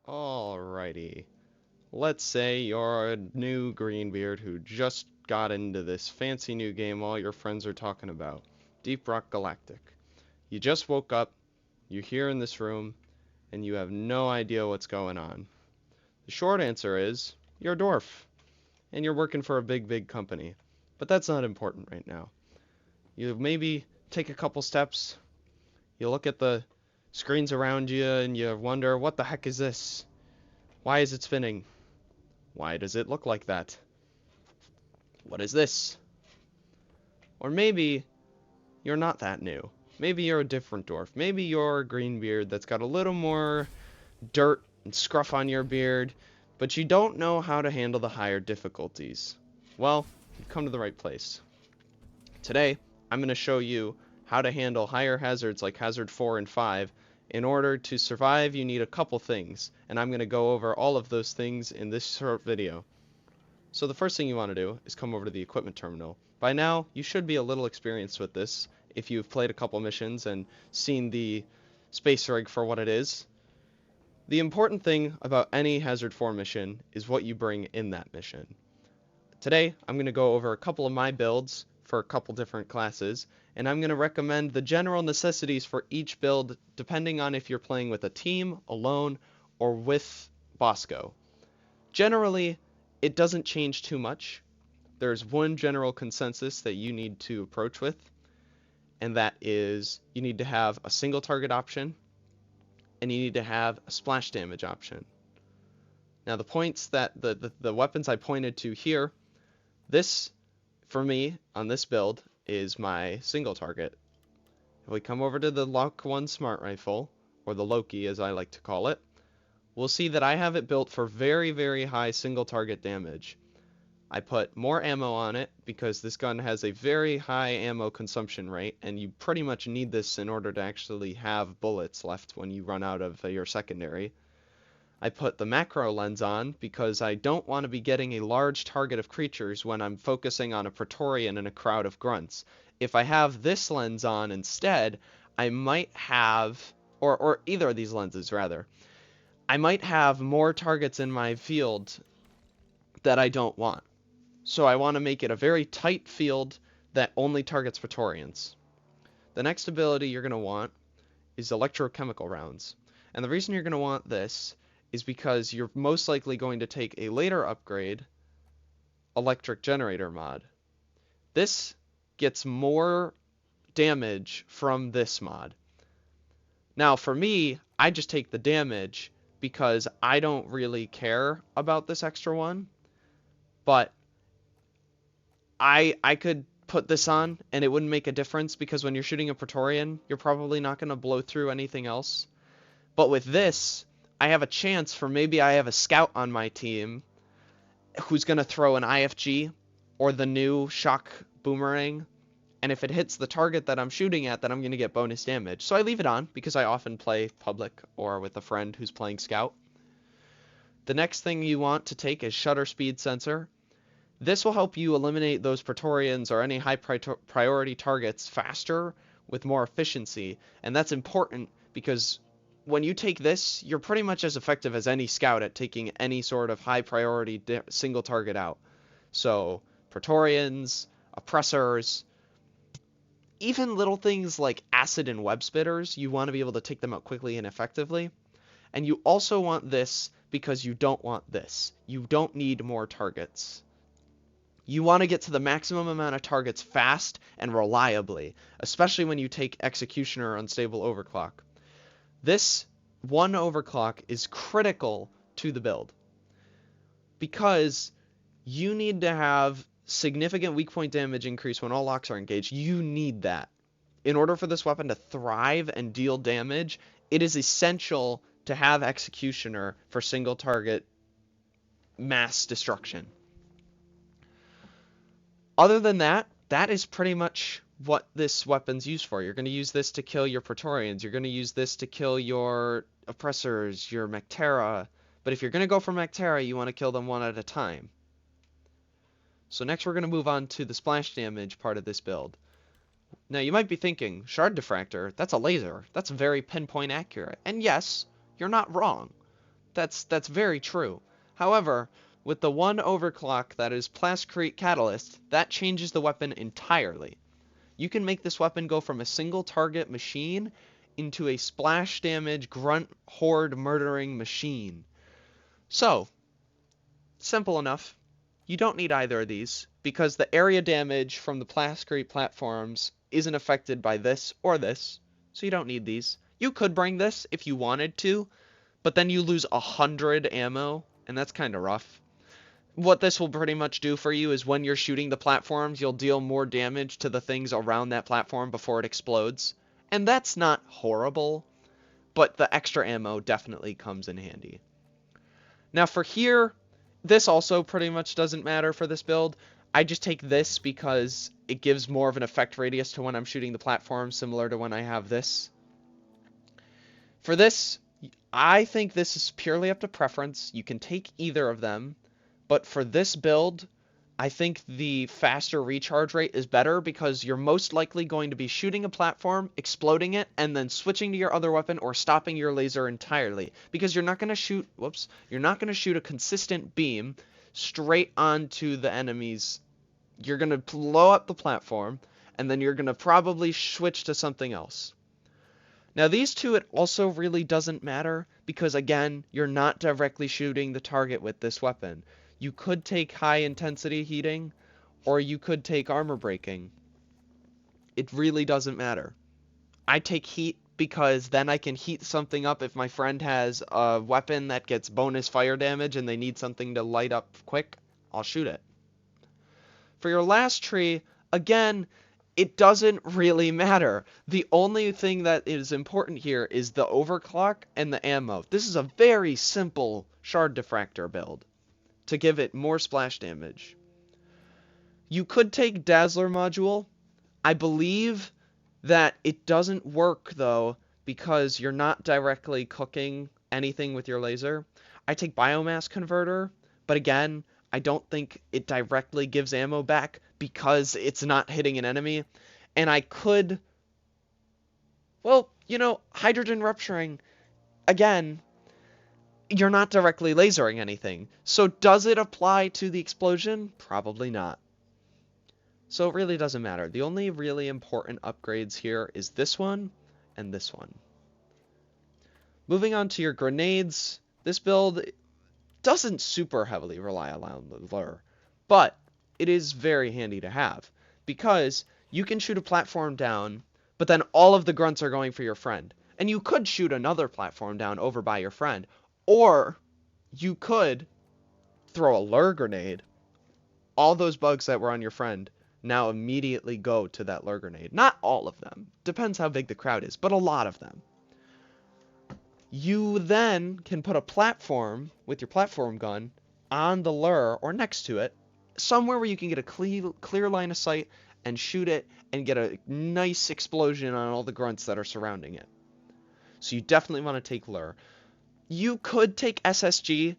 Alrighty. Let's say you're a new Greenbeard who just got into this fancy new game all your friends are talking about, Deep Rock Galactic. You just woke up, you're here in this room, and you have no idea what's going on. The short answer is, you're a dwarf, and you're working for a big company. But that's not important right now. You maybe take a couple steps, you look at the screens around you, and you wonder, what the heck is this? Why is it spinning? Why does it look like that? What is this? Or maybe you're not that new. Maybe you're a different dwarf. Maybe you're a Greenbeard that's got a little more dirt and scruff on your beard, but you don't know how to handle the higher difficulties. Well, you've come to the right place. Today, I'm going to show you how to handle higher hazards like Hazard 4 and 5. In order to survive, you need a couple things, and I'm going to go over all of those things in this short video. So the first thing you want to do is come over to the equipment terminal. By now, you should be a little experienced with this if you've played a couple missions and seen the space rig for what it is. The important thing about any Hazard 4 mission is what you bring in that mission. Today, I'm going to go over a couple of my builds for a couple different classes, and I'm going to recommend the general necessities for each build depending on if you're playing with a team, alone, or with Bosco. Generally, it doesn't change too much. There's one general consensus that you need to approach with, and that is you need to have a single target option, and you need to have a splash damage option. Now the points that the weapons I pointed to here, this, for me, on this build, is my single target. If we come over to the Lock 1 Smart Rifle, or the Loki as I like to call it, we'll see that I have it built for very high single target damage. I put more ammo on it because this gun has a very high ammo consumption rate, and you pretty much need this in order to actually have bullets left when you run out of your secondary. I put the macro lens on because I don't want to be getting a large target of creatures when I'm focusing on a Praetorian and a crowd of grunts. If I have this lens on instead, I might have, or either of these lenses rather, I might have more targets in my field that I don't want. So I want to make it a very tight field that only targets Praetorians. The next ability you're going to want is electrochemical rounds. And the reason you're going to want this is because you're most likely going to take a later upgrade, electric generator mod. This gets more damage from this mod. Now for me, I just take the damage because I don't really care about this extra one, but I could put this on and it wouldn't make a difference because when you're shooting a Praetorian, you're probably not going to blow through anything else. But with this, I have a chance for maybe I have a scout on my team who's going to throw an IFG or the new shock boomerang, and if it hits the target that I'm shooting at, then I'm going to get bonus damage. So I leave it on because I often play public or with a friend who's playing scout. The next thing you want to take is shutter speed sensor. This will help you eliminate those Praetorians or any high priority targets faster with more efficiency, and that's important because when you take this, you're pretty much as effective as any scout at taking any sort of high priority single target out. So Praetorians, oppressors, even little things like acid and web spitters, you want to be able to take them out quickly and effectively. And you also want this because you don't want this. You don't need more targets. You want to get to the maximum amount of targets fast and reliably, especially when you take Executioner or Unstable Overclock. This one overclock is critical to the build because you need to have significant weak point damage increase when all locks are engaged. You need that. In order for this weapon to thrive and deal damage, it is essential to have Executioner for single target mass destruction. Other than that, that is pretty much what this weapon's used for. You're going to use this to kill your Praetorians. You're going to use this to kill your oppressors, your Mactera. But if you're going to go for Mactera, you want to kill them one at a time. So next we're going to move on to the splash damage part of this build. Now you might be thinking, Shard Diffractor, that's a laser. That's very pinpoint accurate. And yes, you're not wrong. That's very true. However, with the one overclock that is Plascrete Catalyst, that changes the weapon entirely. You can make this weapon go from a single target machine into a splash damage grunt horde murdering machine. So, simple enough. You don't need either of these because the area damage from the Plascrete platforms isn't affected by this or this, so you don't need these. You could bring this if you wanted to, but then you lose 100 ammo, and that's kind of rough. What this will pretty much do for you is when you're shooting the platforms, you'll deal more damage to the things around that platform before it explodes. And that's not horrible, but the extra ammo definitely comes in handy. Now for here, this also pretty much doesn't matter for this build. I just take this because it gives more of an effect radius to when I'm shooting the platform, similar to when I have this. For this, I think this is purely up to preference. You can take either of them, but for this build, I think the faster recharge rate is better because you're most likely going to be shooting a platform, exploding it, and then switching to your other weapon or stopping your laser entirely. Because you're not going to shoot, you're not going to shoot a consistent beam straight onto the enemies. You're going to blow up the platform, and then you're going to probably switch to something else. Now these two, it also really doesn't matter because, again, you're not directly shooting the target with this weapon. You could take high intensity heating, or you could take armor breaking. It really doesn't matter. I take heat because then I can heat something up if my friend has a weapon that gets bonus fire damage and they need something to light up quick. I'll shoot it. For your last tree, again, it doesn't really matter. The only thing that is important here is the overclock and the ammo. This is a very simple shard diffractor build to give it more splash damage. You could take Dazzler module. I believe that it doesn't work though because you're not directly cooking anything with your laser. I take Biomass Converter, but again, I don't think it directly gives ammo back because it's not hitting an enemy. And I could, well, Hydrogen Rupturing, again, you're not directly lasering anything. So does it apply to the explosion? Probably not. So it really doesn't matter. The only really important upgrades here is this one and this one. Moving on to your grenades, this build doesn't super heavily rely on the lure, but it is very handy to have because you can shoot a platform down, but then all of the grunts are going for your friend. And you could shoot another platform down over by your friend, or you could throw a lure grenade. All those bugs that were on your friend now immediately go to that lure grenade. Not all of them. Depends how big the crowd is, but a lot of them. You then can put a platform with your platform gun on the lure or next to it, somewhere where you can get a clear line of sight and shoot it and get a nice explosion on all the grunts that are surrounding it. So you definitely want to take lure. You could take SSG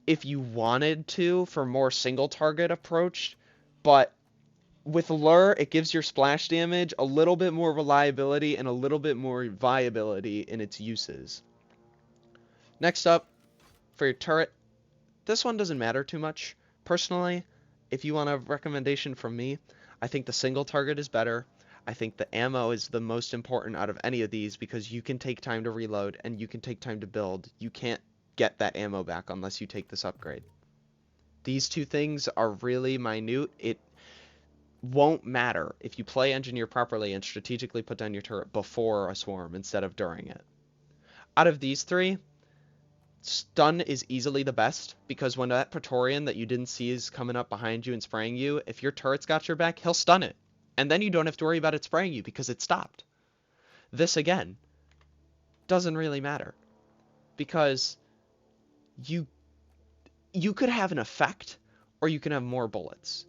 if you wanted to for more single target approach, but with lure, it gives your splash damage a little bit more reliability and a little bit more viability in its uses. Next up, for your turret, this one doesn't matter too much. Personally, if you want a recommendation from me, I think the single target is better. I think the ammo is the most important out of any of these because you can take time to reload and you can take time to build. You can't get that ammo back unless you take this upgrade. These two things are really minute. It won't matter if you play engineer properly and strategically put down your turret before a swarm instead of during it. Out of these three, stun is easily the best because when that Praetorian that you didn't see is coming up behind you and spraying you, if your turret's got your back, he'll stun it. And then you don't have to worry about it spraying you because it stopped. This, again, doesn't really matter. Because you could have an effect, or you can have more bullets.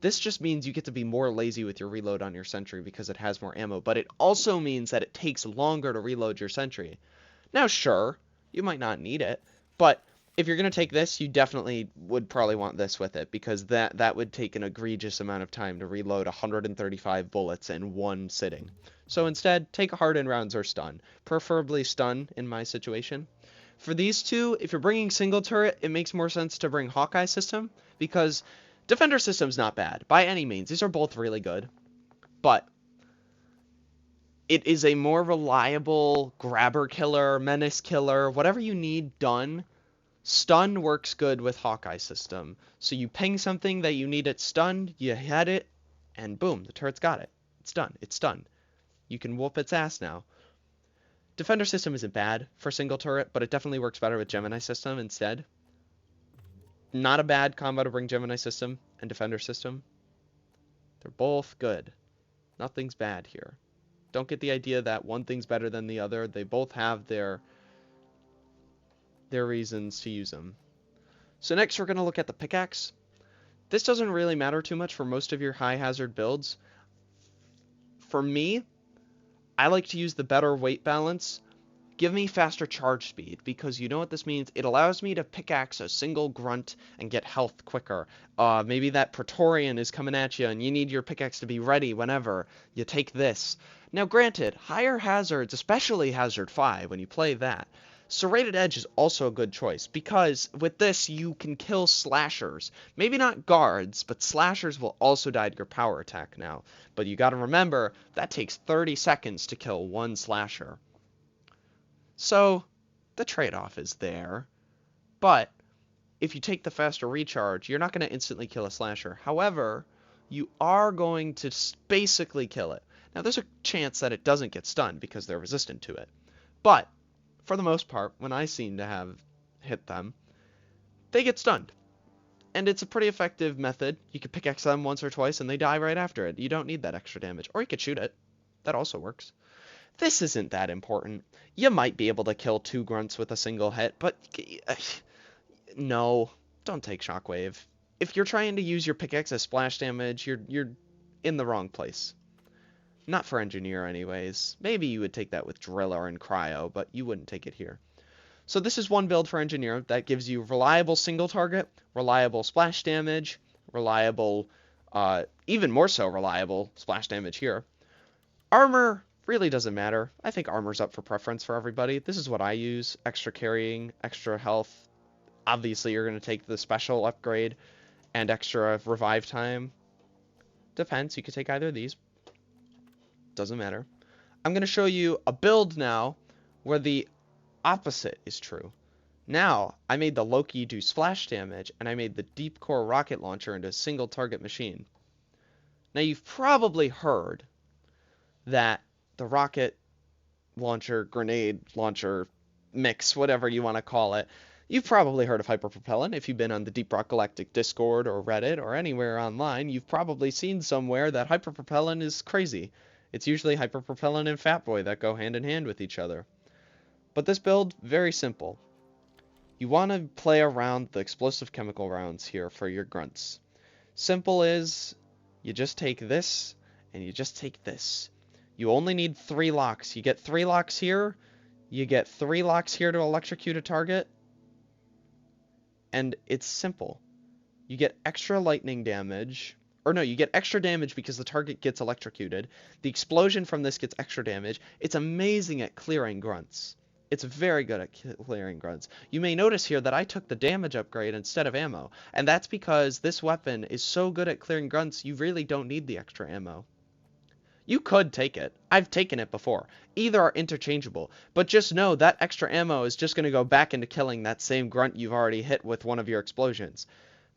This just means you get to be more lazy with your reload on your sentry because it has more ammo. But it also means that it takes longer to reload your sentry. Now, sure, you might not need it, but if you're going to take this, you definitely would probably want this with it because that would take an egregious amount of time to reload 135 bullets in one sitting. So instead, take hardened rounds or stun. Preferably stun in my situation. For these two, if you're bringing single turret, it makes more sense to bring Hawkeye system, because Defender system's not bad, by any means. These are both really good. But it is a more reliable grabber killer, menace killer, whatever you need done. Stun works good with Hawkeye system. So you ping something that you need it stunned, you hit it, and boom, the turret's got it. It's done. It's stunned. You can whoop its ass now. Defender system isn't bad for single turret, but it definitely works better with Gemini system instead. Not a bad combo to bring Gemini system and Defender system. They're both good. Nothing's bad here. Don't get the idea that one thing's better than the other. They both have their reasons to use them. So next we're going to look at the pickaxe. This doesn't really matter too much for most of your high hazard builds. For me, I like to use the better weight balance. Give me faster charge speed, because you know what this means? It allows me to pickaxe a single grunt and get health quicker. Maybe that Praetorian is coming at you and you need your pickaxe to be ready whenever. You take this. Now granted, higher hazards, especially hazard 5 when you play that, Serrated Edge is also a good choice, because with this you can kill slashers. Maybe not guards, but slashers will also die to your power attack now. But you gotta remember, that takes 30 seconds to kill one slasher. So, the trade-off is there. But, if you take the faster recharge, you're not going to instantly kill a slasher. However, you are going to basically kill it. Now, there's a chance that it doesn't get stunned because they're resistant to it. But, for the most part, when I seem to have hit them, they get stunned. And it's a pretty effective method. You can pickaxe them once or twice and they die right after it. You don't need that extra damage. Or you could shoot it. That also works. This isn't that important. You might be able to kill 2 grunts with a single hit, but no, don't take Shockwave. If you're trying to use your pickaxe as splash damage, you're in the wrong place. Not for Engineer anyways. Maybe you would take that with Driller and Cryo, but you wouldn't take it here. So this is one build for Engineer that gives you reliable single target, reliable splash damage, reliable, even more so reliable splash damage here. Armor really doesn't matter. I think armor's up for preference for everybody. This is what I use. Extra carrying, extra health. Obviously, you're going to take the special upgrade and extra revive time. Depends. You could take either of these. Doesn't matter. I'm going to show you a build now where the opposite is true. Now, I made the Loki do splash damage, and I made the Deep Core rocket launcher into a single target machine. Now, you've probably heard that the rocket launcher, grenade launcher mix, whatever you want to call it, you've probably heard of hyperpropellant. If you've been on the Deep Rock Galactic Discord or Reddit or anywhere online, you've probably seen somewhere that hyperpropellant is crazy. It's usually hyperpropellant and Fatboy that go hand in hand with each other. But this build, very simple. You want to play around the explosive chemical rounds here for your grunts. Simple is, you just take this, and you just take this. You only need 3 locks. You get 3 locks here. You get 3 locks here to electrocute a target. And it's simple. You get extra lightning damage. Or no, you get extra damage because the target gets electrocuted. The explosion from this gets extra damage. It's amazing at clearing grunts. It's very good at clearing grunts. You may notice here that I took the damage upgrade instead of ammo. And that's because this weapon is so good at clearing grunts, you really don't need the extra ammo. You could take it. I've taken it before. Either are interchangeable. But just know that extra ammo is just going to go back into killing that same grunt you've already hit with one of your explosions.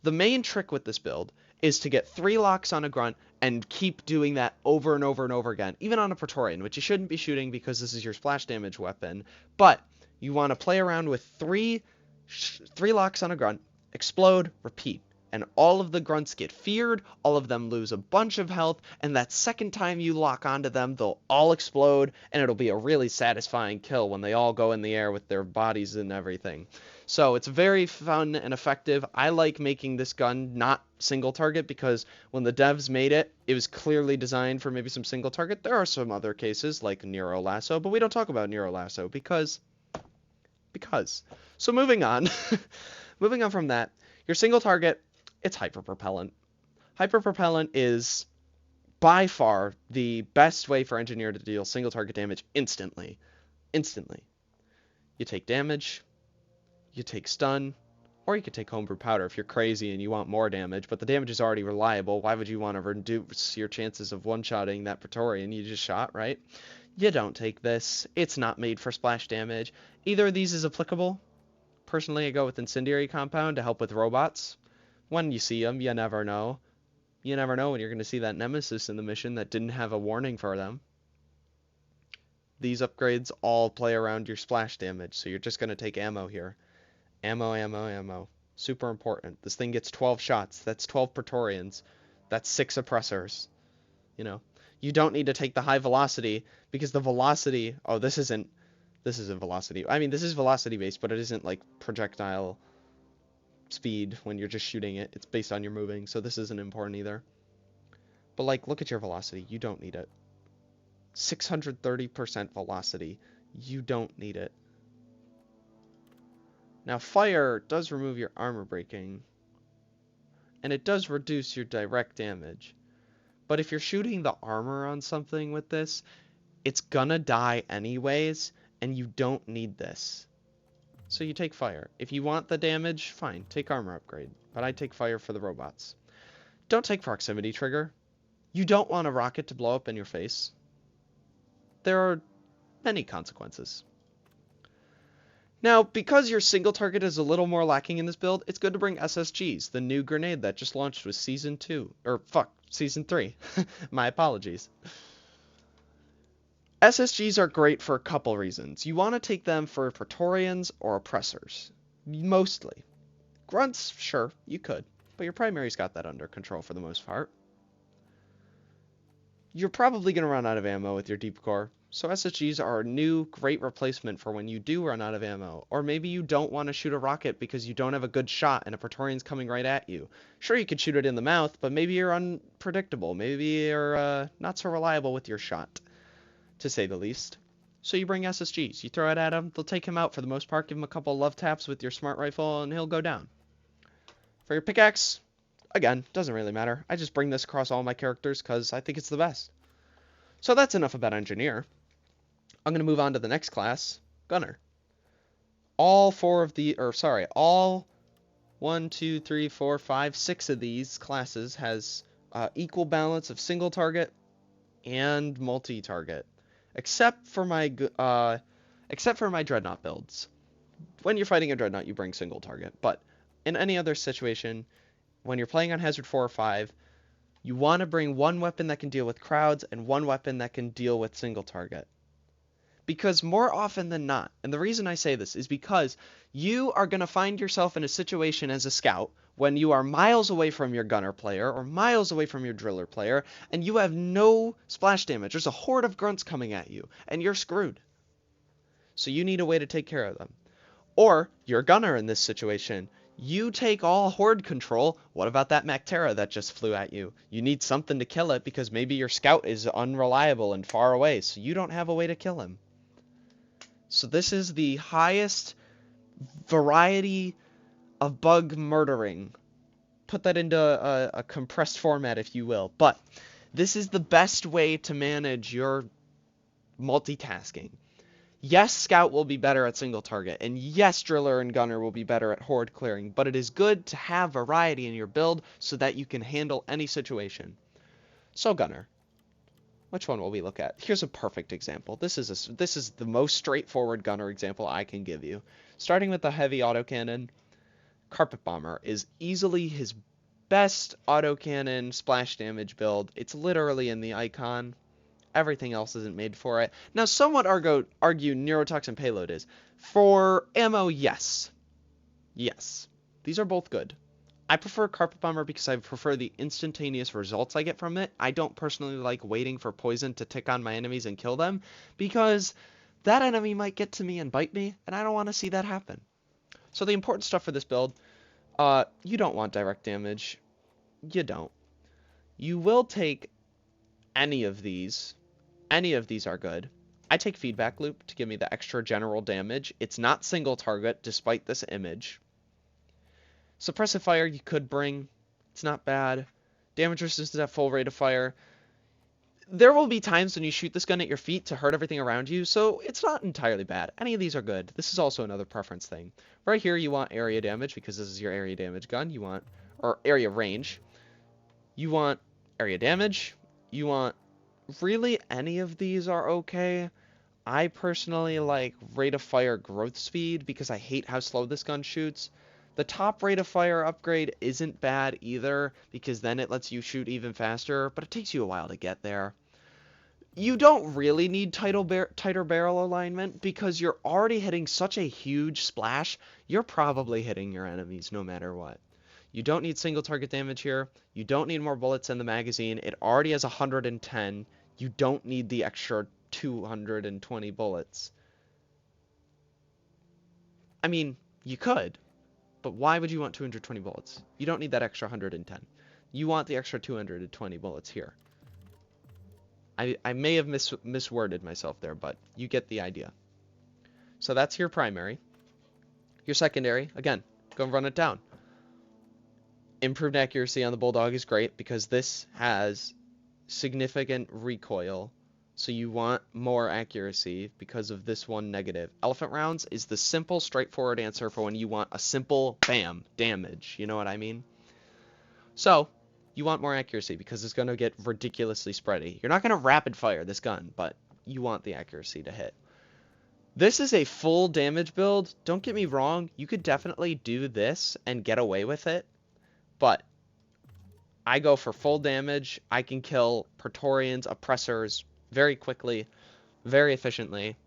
The main trick with this build is to get 3 locks on a grunt and keep doing that over and over and over again. Even on a Praetorian, which you shouldn't be shooting because this is your splash damage weapon. But you want to play around with 3 locks on a grunt, explode, repeat. And all of the grunts get feared, all of them lose a bunch of health, and that second time you lock onto them, they'll all explode, and it'll be a really satisfying kill when they all go in the air with their bodies and everything. So it's very fun and effective. I like making this gun not single target because when the devs made it, it was clearly designed for maybe some single target. There are some other cases like Nero Lasso, but we don't talk about Nero Lasso because. So moving on, moving on from that, your single target, it's hyperpropellant. Hyperpropellant is by far the best way for Engineer to deal single target damage instantly. You take damage, you take stun, or you could take homebrew powder if you're crazy and you want more damage, but the damage is already reliable. Why would you want to reduce your chances of one-shotting that Praetorian you just shot, right? You don't take this. It's not made for splash damage. Either of these is applicable. Personally, I go with Incendiary Compound to help with robots. When you see them, you never know. You never know when you're going to see that Nemesis in the mission that didn't have a warning for them. These upgrades all play around your splash damage, so you're just going to take ammo here. Ammo, ammo, ammo. Super important. This thing gets 12 shots. That's 12 Praetorians. That's 6 oppressors. You know, you don't need to take the high velocity because the velocity... Oh, this isn't velocity. I mean, this is velocity based, but it isn't like projectile speed when you're just shooting it. It's based on your moving, so this isn't important either. But like, look at your velocity. You don't need it. 630% velocity. You don't need it. Now, fire does remove your armor breaking, and it does reduce your direct damage. But if you're shooting the armor on something with this, it's gonna die anyways, and you don't need this. So you take fire. If you want the damage, fine, take armor upgrade. But I take fire for the robots. Don't take proximity trigger. You don't want a rocket to blow up in your face. There are many consequences. Now, because your single target is a little more lacking in this build, it's good to bring SSGs, the new grenade that just launched with Season 2. Or, Season 3. My apologies. SSGs are great for a couple reasons. You want to take them for Praetorians or Oppressors. Mostly. Grunts, sure, you could. But your primary's got that under control for the most part. You're probably going to run out of ammo with your deep core. So SSGs are a new, great replacement for when you do run out of ammo. Or maybe you don't want to shoot a rocket because you don't have a good shot and a Praetorian's coming right at you. Sure, you could shoot it in the mouth, but maybe you're unpredictable. Maybe you're not so reliable with your shot, to say the least. So you bring SSGs. You throw it at him, they'll take him out for the most part. Give him a couple love taps with your smart rifle, and he'll go down. For your pickaxe, again, doesn't really matter. I just bring this across all my characters because I think it's the best. So that's enough about Engineer. I'm going to move on to the next class, Gunner. All 1, 2, 3, 4, 5, 6 of these classes has equal balance of single target and multi-target, except for my Dreadnought builds. When you're fighting a Dreadnought, you bring single target, but in any other situation, when you're playing on Hazard 4 or 5, you want to bring one weapon that can deal with crowds and one weapon that can deal with single target. Because more often than not, and the reason I say this is because you are going to find yourself in a situation as a scout when you are miles away from your gunner player or miles away from your driller player and you have no splash damage. There's a horde of grunts coming at you and you're screwed. So you need a way to take care of them. Or you're a gunner in this situation. You take all horde control. What about that Mactera that just flew at you? You need something to kill it because maybe your scout is unreliable and far away, so you don't have a way to kill him. So this is the highest variety of bug murdering. Put that into a compressed format, if you will. But this is the best way to manage your multitasking. Yes, Scout will be better at single target, and yes, Driller and Gunner will be better at horde clearing, but it is good to have variety in your build so that you can handle any situation. So Gunner, which one will we look at? Here's a perfect example. This is the most straightforward Gunner example I can give you. Starting with the heavy autocannon, Carpet Bomber is easily his best autocannon splash damage build. It's literally in the icon. Everything else isn't made for it. Now, some would argue Neurotoxin Payload is. For ammo, yes. Yes. These are both good. I prefer Carpet Bomber because I prefer the instantaneous results I get from it. I don't personally like waiting for poison to tick on my enemies and kill them, because that enemy might get to me and bite me, and I don't want to see that happen. So the important stuff for this build, you don't want direct damage. You don't. You will take any of these. Any of these are good. I take Feedback Loop to give me the extra general damage. It's not single target, despite this image. Suppressive Fire you could bring. It's not bad. Damage resistance at full rate of fire. There will be times when you shoot this gun at your feet to hurt everything around you, so it's not entirely bad. Any of these are good. This is also another preference thing. Right here, you want area damage because this is your area damage gun. You want, or area range. You want area damage. You want, really any of these are okay. I personally like rate of fire growth speed because I hate how slow this gun shoots. The top rate of fire upgrade isn't bad either because then it lets you shoot even faster, but it takes you a while to get there. You don't really need tighter barrel alignment because you're already hitting such a huge splash, you're probably hitting your enemies no matter what. You don't need single target damage here. You don't need more bullets in the magazine. It already has 110. You don't need the extra 220 bullets. I mean, you could, but why would you want 220 bullets? You don't need that extra 110. You want the extra 220 bullets here. I may have misworded myself there, but you get the idea. So that's your primary. Your secondary, again, go and run it down. Improved accuracy on the Bulldog is great because this has significant recoil, so you want more accuracy because of this one negative. Elephant rounds is the simple, straightforward answer for when you want a simple, bam, damage. You know what I mean? So, you want more accuracy because it's going to get ridiculously spready. You're not going to rapid fire this gun, but you want the accuracy to hit. This is a full damage build. Don't get me wrong, you could definitely do this and get away with it, but I go for full damage. I can kill Praetorians, oppressors very quickly, very efficiently.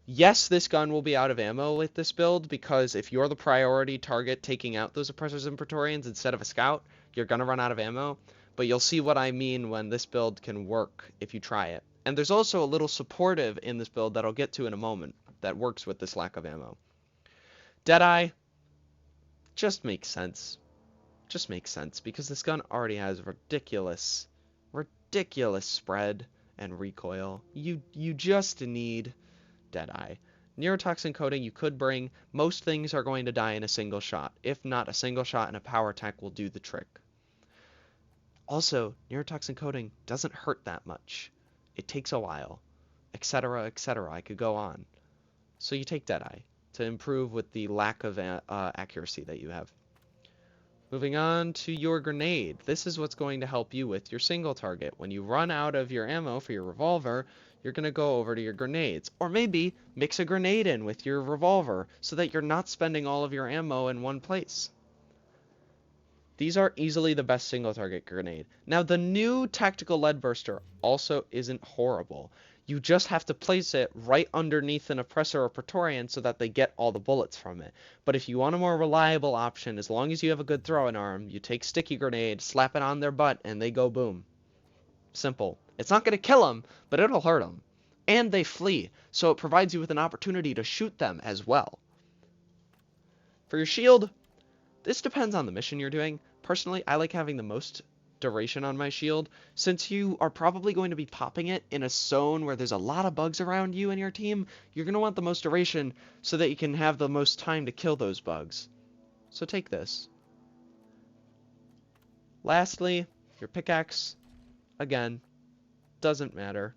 Yes, this gun will be out of ammo with this build because if you're the priority target taking out those oppressors and Praetorians instead of a scout, you're going to run out of ammo, but you'll see what I mean when this build can work if you try it. And there's also a little supportive in this build that I'll get to in a moment that works with this lack of ammo. Deadeye just makes sense. Just makes sense because this gun already has ridiculous spread and recoil. You just need Deadeye. Neurotoxin coating you could bring. Most things are going to die in a single shot. If not, a single shot and a power attack will do the trick. Also, neurotoxin coating doesn't hurt that much. It takes a while, etc., etc. I could go on. So you take Deadeye to improve with the lack of accuracy that you have. Moving on to your grenade. This is what's going to help you with your single target. When you run out of your ammo for your revolver, you're going to go over to your grenades. Or maybe mix a grenade in with your revolver so that you're not spending all of your ammo in one place. These are easily the best single target grenade. Now the new tactical lead burster also isn't horrible. You just have to place it right underneath an oppressor or Praetorian so that they get all the bullets from it. But if you want a more reliable option, as long as you have a good throwing arm, you take sticky grenade, slap it on their butt, and they go boom. Simple. It's not going to kill them, but it'll hurt them. And they flee, so it provides you with an opportunity to shoot them as well. For your shield, this depends on the mission you're doing. Personally, I like having the most duration on my shield, since you are probably going to be popping it in a zone where there's a lot of bugs around you and your team. You're going to want the most duration so that you can have the most time to kill those bugs. So take this. Lastly, your pickaxe, again, doesn't matter.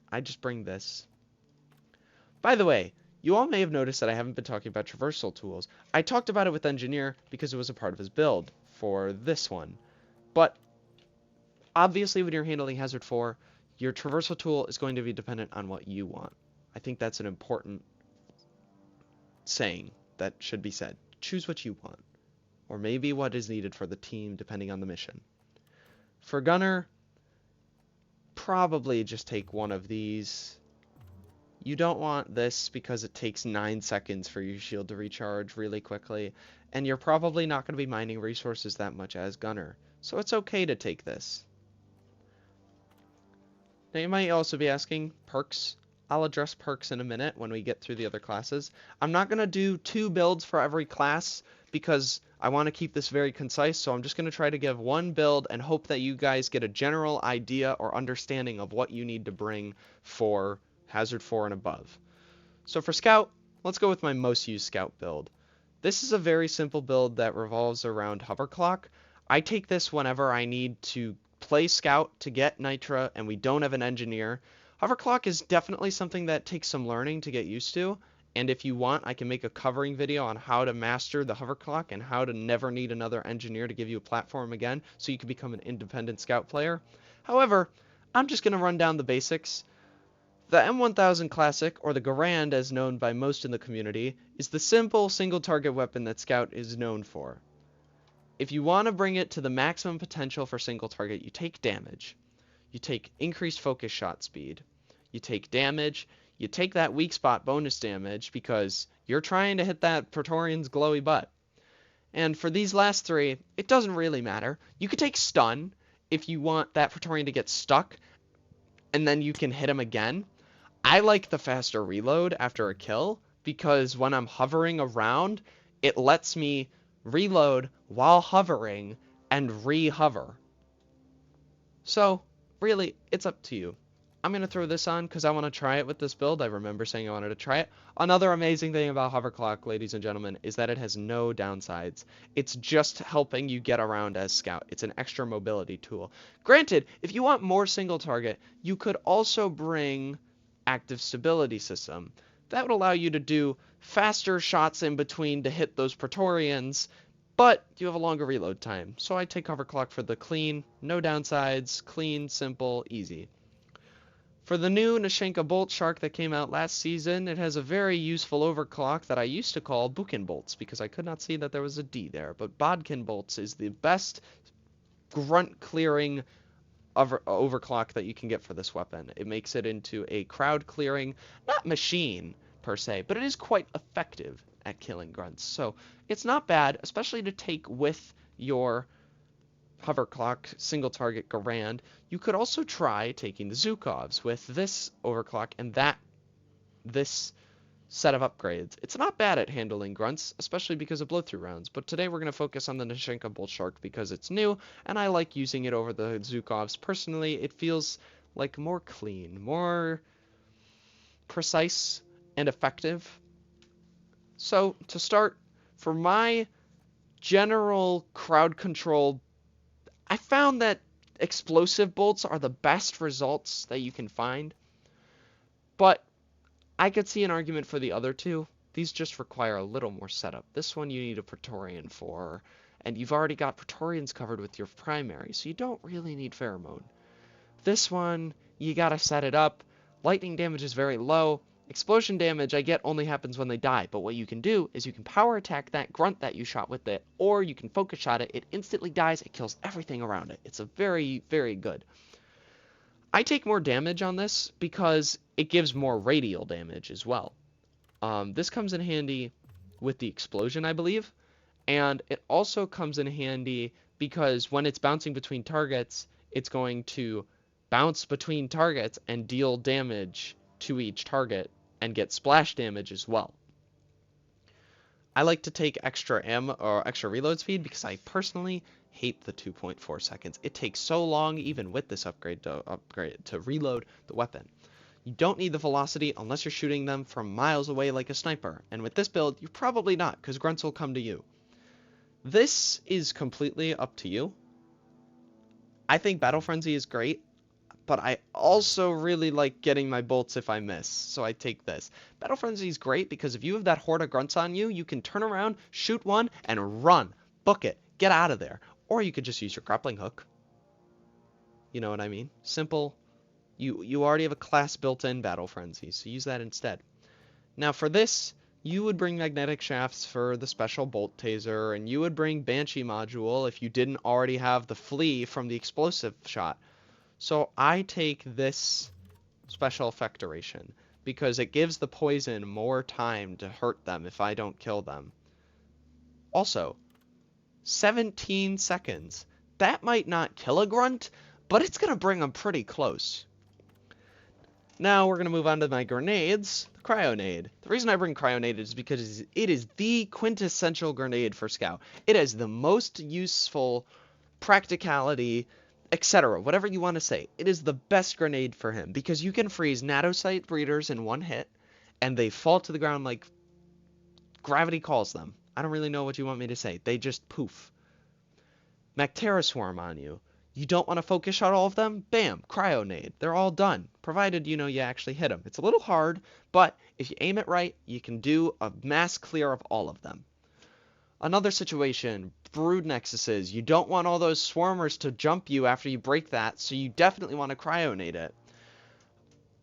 I just bring this. By the way, you all may have noticed that I haven't been talking about traversal tools. I talked about it with Engineer because it was a part of his build for this one. But obviously, when you're handling Hazard 4, your traversal tool is going to be dependent on what you want. I think that's an important saying that should be said. Choose what you want, or maybe what is needed for the team, depending on the mission. For Gunner, probably just take one of these. You don't want this because it takes 9 seconds for your shield to recharge really quickly, and you're probably not going to be mining resources that much as Gunner, so it's okay to take this. Now you might also be asking, perks. I'll address perks in a minute when we get through the other classes. I'm not going to do 2 builds for every class because I want to keep this very concise, so I'm just going to try to give one build and hope that you guys get a general idea or understanding of what you need to bring for Hazard 4 and above. So for Scout, let's go with my most used Scout build. This is a very simple build that revolves around Hover Clock. I take this whenever I need to play Scout to get Nitra and we don't have an engineer, Hoverclock is definitely something that takes some learning to get used to. And if you want, I can make a covering video on how to master the Hoverclock and how to never need another engineer to give you a platform again so you can become an independent Scout player. However, I'm just going to run down the basics. The M1000 Classic, or the Garand as known by most in the community, is the simple single target weapon that Scout is known for. If you want to bring it to the maximum potential for single target, you take damage. You take increased focus shot speed. You take damage. You take that weak spot bonus damage because you're trying to hit that Praetorian's glowy butt. And for these last three, it doesn't really matter. You could take stun if you want that Praetorian to get stuck, and then you can hit him again. I like the faster reload after a kill because when I'm hovering around, it lets me reload while hovering and re-hover. So, really, it's up to you. I'm going to throw this on because I want to try it with this build. I remember saying I wanted to try it. Another amazing thing about Hoverclock, ladies and gentlemen, is that it has no downsides. It's just helping you get around as Scout. It's an extra mobility tool. Granted, if you want more single target, you could also bring Active Stability System. That would allow you to do faster shots in between to hit those Praetorians, but you have a longer reload time. So I take Hoverclock for the clean, no downsides, clean, simple, easy. For the new Nashenka Bolt Shark that came out last season, it has a very useful overclock that I used to call Bukin Bolts because I could not see that there was a D there. But Bodkin Bolts is the best grunt clearing overclock that you can get for this weapon. It makes it into a crowd clearing, not machine per se, but it is quite effective at killing grunts. So it's not bad, especially to take with your Hoverclock single target Garand. You could also try taking the Zhukovs with this overclock and this set of upgrades. It's not bad at handling grunts, especially because of blow-through rounds, but today we're going to focus on the Nashenka Bolt Shark because it's new, and I like using it over the Zhukovs. Personally, it feels like more clean, more precise, and effective. So, to start, for my general crowd control, I found that explosive bolts are the best results that you can find, but I could see an argument for the other two. These just require a little more setup. This one you need a Praetorian for, and you've already got Praetorians covered with your primary, so you don't really need Pheromone. This one, you gotta set it up. Lightning damage is very low. Explosion damage, I get, only happens when they die, but what you can do is you can power attack that grunt that you shot with it, or you can focus shot it. It instantly dies. It kills everything around it. It's a very, very good. I take more damage on this because it gives more radial damage as well. This comes in handy with the explosion, I believe, and it also comes in handy because when it's bouncing between targets, it's going to bounce between targets and deal damage to each target and get splash damage as well. I like to take extra extra reload speed because I personally hate the 2.4 seconds. It takes so long even with this upgrade to reload the weapon. You don't need the velocity unless you're shooting them from miles away like a sniper, and with this build you're probably not because grunts will come to you. This is completely up to you. I think Battle Frenzy is great, but I also really like getting my bolts if I miss, so I take this. Battle Frenzy is great because if you have that horde of grunts on you, you can turn around, shoot one, and run. Book it. Get out of there. Or you could just use your grappling hook. You know what I mean? Simple. You already have a class built in Battle Frenzy, so use that instead. Now for this, you would bring magnetic shafts for the special bolt taser, and you would bring Banshee module if you didn't already have the flea from the explosive shot. So I take this special effect duration because it gives the poison more time to hurt them if I don't kill them. Also, 17 seconds. That might not kill a grunt, but it's going to bring them pretty close. Now we're going to move on to my grenades. The Cryonade. The reason I bring Cryonade is because it is the quintessential grenade for Scout. It has the most useful practicality, etc. Whatever you want to say. It is the best grenade for him because you can freeze Nadocyte breeders in one hit and they fall to the ground like gravity calls them. I don't really know what you want me to say. They just poof. Mactera Swarm on you. You don't want to focus shot all of them? Bam, cryonade. They're all done, provided you know you actually hit them. It's a little hard, but if you aim it right, you can do a mass clear of all of them. Another situation, brood nexuses. You don't want all those swarmers to jump you after you break that, so you definitely want to cryonade it.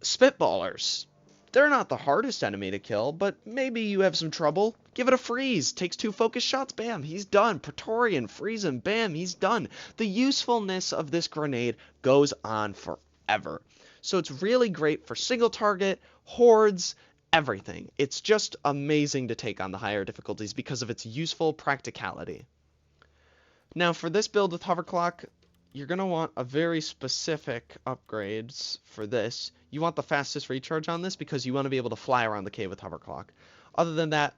Spitballers. They're not the hardest enemy to kill, but maybe you have some trouble. Give it a freeze. Takes 2 focus shots. Bam, he's done. Praetorian, freeze him. Bam, he's done. The usefulness of this grenade goes on forever. So it's really great for single target, hordes, everything. It's just amazing to take on the higher difficulties because of its useful practicality. Now for this build with Hoverclock, you're going to want a very specific upgrades for this. You want the fastest recharge on this because you want to be able to fly around the cave with Hoverclock. Other than that,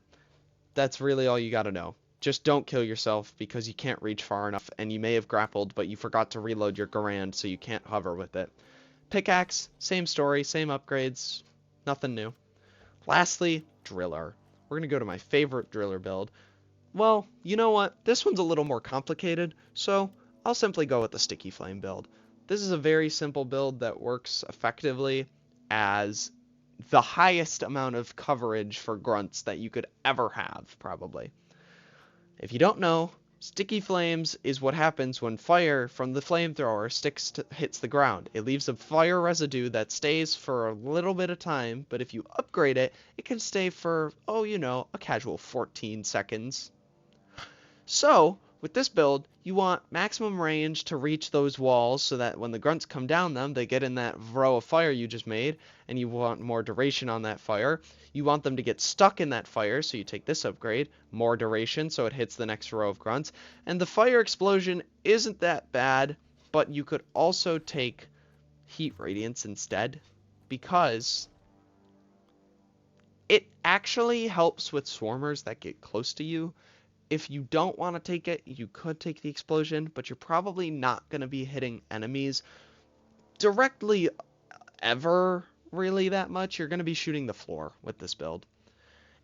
that's really all you got to know. Just don't kill yourself because you can't reach far enough and you may have grappled, but you forgot to reload your Garand, so you can't hover with it. Pickaxe, same story, same upgrades, nothing new. Lastly, Driller. We're going to go to my favorite Driller build. Well, you know what? This one's a little more complicated, so I'll simply go with the Sticky Flame build. This is a very simple build that works effectively as the highest amount of coverage for grunts that you could ever have, probably. If you don't know, Sticky Flames is what happens when fire from the flamethrower hits the ground. It leaves a fire residue that stays for a little bit of time, but if you upgrade it, it can stay for, oh, you know, a casual 14 seconds. So, with this build, you want maximum range to reach those walls so that when the grunts come down them, they get in that row of fire you just made, and you want more duration on that fire. You want them to get stuck in that fire, so you take this upgrade, more duration, so it hits the next row of grunts. And the fire explosion isn't that bad, but you could also take heat radiance instead, because it actually helps with swarmers that get close to you. If you don't want to take it, you could take the explosion, but you're probably not going to be hitting enemies directly ever really that much. You're going to be shooting the floor with this build.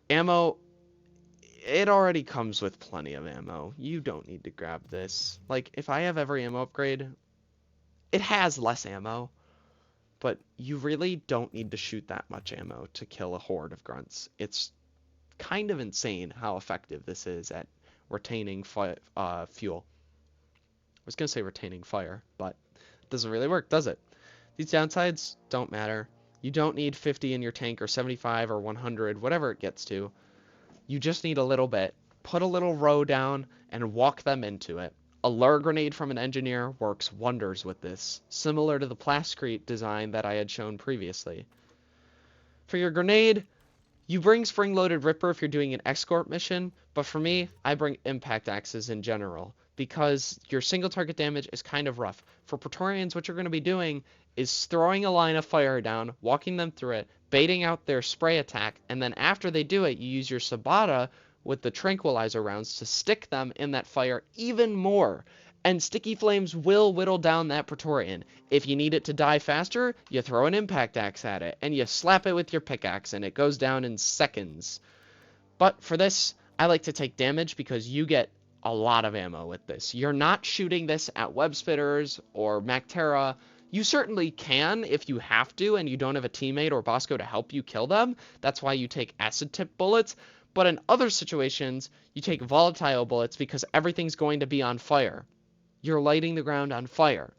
Ammo, it already comes with plenty of ammo. You don't need to grab this. Like, if I have every ammo upgrade, it has less ammo, but you really don't need to shoot that much ammo to kill a horde of grunts. It's kind of insane how effective this is at retaining fuel. I was going to say retaining fire, but it doesn't really work, does it? These downsides don't matter. You don't need 50 in your tank or 75 or 100, whatever it gets to. You just need a little bit. Put a little row down and walk them into it. A lure grenade from an engineer works wonders with this, similar to the Plascrete design that I had shown previously. For your grenade, you bring spring-loaded Ripper if you're doing an escort mission, but for me, I bring impact axes in general, because your single target damage is kind of rough. For Praetorians, what you're going to be doing is throwing a line of fire down, walking them through it, baiting out their spray attack, and then after they do it, you use your Sabata with the tranquilizer rounds to stick them in that fire even more. And Sticky Flames will whittle down that Praetorian. If you need it to die faster, you throw an impact axe at it, and you slap it with your pickaxe, and it goes down in seconds. But for this, I like to take damage because you get a lot of ammo with this. You're not shooting this at web spitters or Mactera. You certainly can if you have to, and you don't have a teammate or Bosco to help you kill them. That's why you take acid tip bullets. But in other situations, you take volatile bullets because everything's going to be on fire. You're lighting the ground on fire,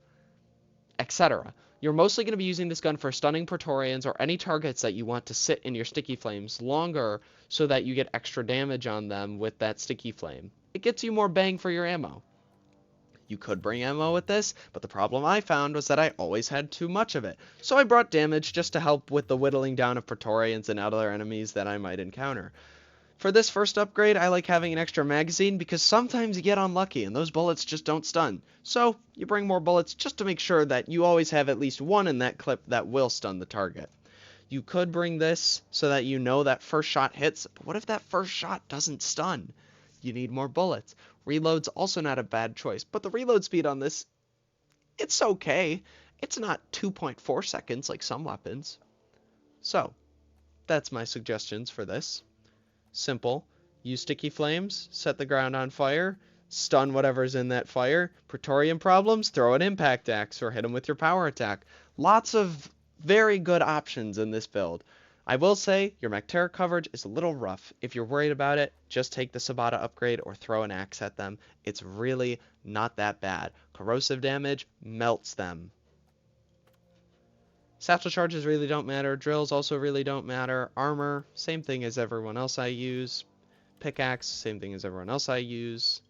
etc. You're mostly going to be using this gun for stunning Praetorians or any targets that you want to sit in your Sticky Flames longer so that you get extra damage on them with that Sticky Flame. It gets you more bang for your ammo. You could bring ammo with this, but the problem I found was that I always had too much of it. So I brought damage just to help with the whittling down of Praetorians and other enemies that I might encounter. For this first upgrade, I like having an extra magazine because sometimes you get unlucky and those bullets just don't stun. So you bring more bullets just to make sure that you always have at least one in that clip that will stun the target. You could bring this so that you know that first shot hits, but what if that first shot doesn't stun? You need more bullets. Reload's also not a bad choice, but the reload speed on this, it's okay. It's not 2.4 seconds like some weapons. So, that's my suggestions for this. Simple. Use Sticky Flames, set the ground on fire, stun whatever's in that fire. Praetorian problems, throw an impact axe or hit them with your power attack. Lots of very good options in this build. I will say your mech terror coverage is a little rough. If you're worried about it, just take the Sabata upgrade or throw an axe at them. It's really not that bad. Corrosive damage melts them. Satchel charges really don't matter. Drills also really don't matter. Armor, same thing as everyone else I use. Pickaxe, same thing as everyone else I use.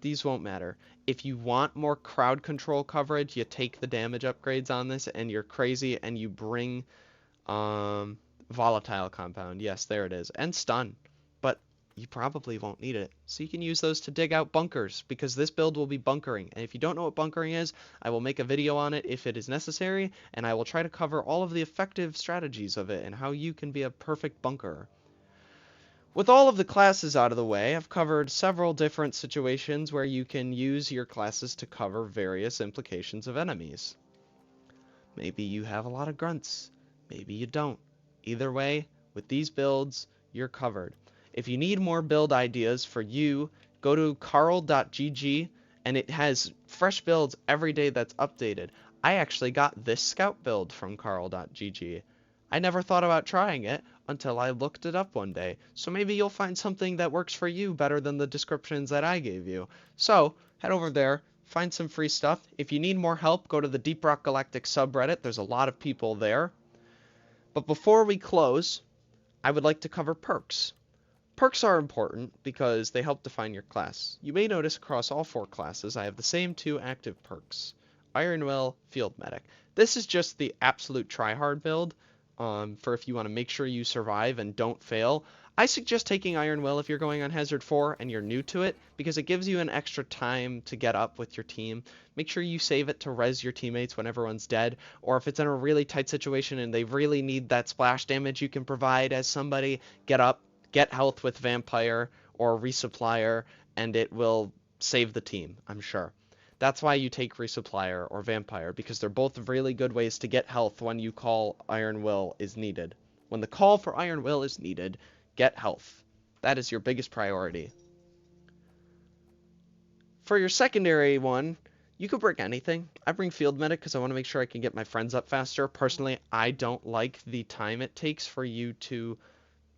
These won't matter. If you want more crowd control coverage, you take the damage upgrades on this and you're crazy and you bring volatile compound. Yes, there it is. And stun. But you probably won't need it. So you can use those to dig out bunkers because this build will be bunkering. And if you don't know what bunkering is, I will make a video on it if it is necessary. And I will try to cover all of the effective strategies of it and how you can be a perfect bunker. With all of the classes out of the way, I've covered several different situations where you can use your classes to cover various implications of enemies. Maybe you have a lot of grunts. Maybe you don't. Either way, with these builds, you're covered. If you need more build ideas for you, go to carl.gg and it has fresh builds every day that's updated. I actually got this scout build from carl.gg. I never thought about trying it until I looked it up one day. So maybe you'll find something that works for you better than the descriptions that I gave you. So head over there, find some free stuff. If you need more help, go to the Deep Rock Galactic subreddit. There's a lot of people there. But before we close, I would like to cover perks. Perks are important because they help define your class. You may notice across all 4 classes I have the same 2 active perks. Iron Will, Field Medic. This is just the absolute tryhard build. For if you want to make sure you survive and don't fail. I suggest taking Iron Will if you're going on Hazard 4 and you're new to it, because it gives you an extra time to get up with your team. Make sure you save it to res your teammates when everyone's dead, or if it's in a really tight situation and they really need that splash damage you can provide as somebody, get up, get health with Vampire or Resupplier, and it will save the team, I'm sure. That's why you take Resupplier or Vampire, because they're both really good ways to get health when you call Iron Will is needed. When the call for Iron Will is needed, get health. That is your biggest priority. For your secondary one, you could bring anything. I bring Field Medic because I want to make sure I can get my friends up faster. Personally, I don't like the time it takes for you to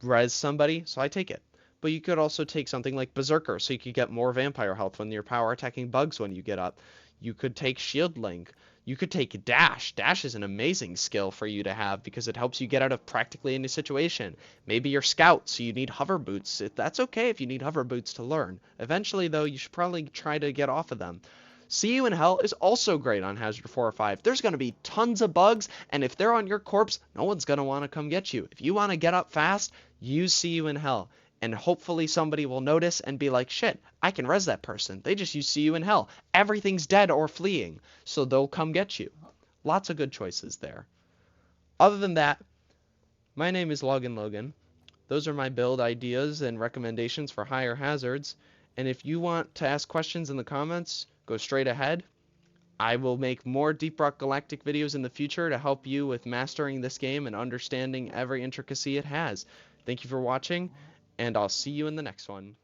res somebody, so I take it. But you could also take something like Berserker, so you could get more vampire health when you're power attacking bugs when you get up. You could take Shield Link. You could take Dash. Dash is an amazing skill for you to have because it helps you get out of practically any situation. Maybe you're Scout, so you need Hover Boots. That's okay if you need Hover Boots to learn. Eventually, though, you should probably try to get off of them. See You in Hell is also great on Hazard 4 or 5. There's going to be tons of bugs, and if they're on your corpse, no one's going to want to come get you. If you want to get up fast, use See You in Hell. And hopefully somebody will notice and be like, shit, I can res that person. They just See You in Hell. Everything's dead or fleeing, so they'll come get you. Lots of good choices there. Other than that, my name is Logan. Those are my build ideas and recommendations for higher hazards. And if you want to ask questions in the comments, go straight ahead. I will make more Deep Rock Galactic videos in the future to help you with mastering this game and understanding every intricacy it has. Thank you for watching, and I'll see you in the next one.